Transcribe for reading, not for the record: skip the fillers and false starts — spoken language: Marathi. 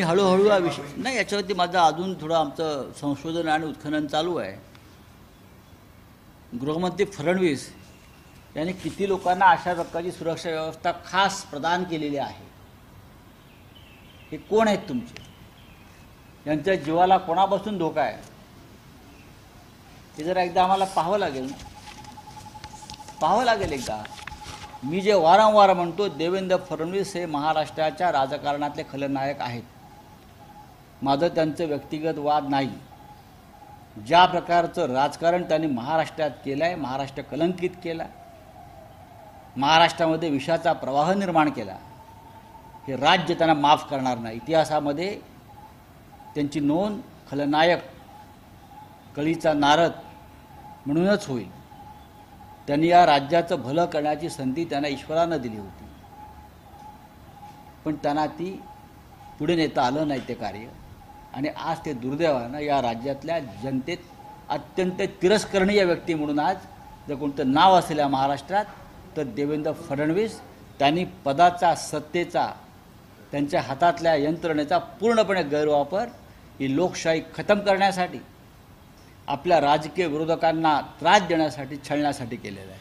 हळूहळू हा विषय नाही, याच्यावरती माझं अजून थोडं आमचं संशोधन आणि उत्खनन चालू आहे. गृहमंत्री फडणवीस यांनी किती लोकांना अशा प्रकारची सुरक्षा व्यवस्था खास प्रदान केलेली आहे? हे कोण आहेत तुमचे? यांच्या जीवाला कोणापासून धोका आहे? हे जरा एकदा आम्हाला पाहावं लागेल एकदा. मी जे वारंवार म्हणतो, देवेंद्र फडणवीस हे महाराष्ट्राच्या राजकारणातले खलनायक आहेत. माझं त्यांचं व्यक्तिगत वाद नाही. ज्या प्रकारचं राजकारण त्यांनी महाराष्ट्रात केलं आहे, महाराष्ट्र कलंकित केला, महाराष्ट्रामध्ये विषाचा प्रवाह निर्माण केला, हे राज्य त्यांना माफ करणार नाही. इतिहासामध्ये त्यांची नोंद खलनायक, कळीचा नारद म्हणूनच होईल. त्यांनी या राज्याचं भलं करण्याची संधी त्यांना ईश्वरानं दिली होती, पण त्यांना ती पुढे नेता आलं नाही ते कार्य. आणि आज ते दुर्दैवानं या राज्यातल्या जनतेत अत्यंत तिरस्करणीय व्यक्ती म्हणून आज जर कोणतं नाव असेल या महाराष्ट्रात तर देवेंद्र फडणवीस. त्यांनी पदाचा, सत्तेचा, त्यांच्या हातातल्या यंत्रणेचा पूर्णपणे गैरवापर ही लोकशाही खतम करण्यासाठी, आपल्या राजकीय विरोधकांना त्रास देण्यासाठी, छळण्यासाठी केलेला आहे.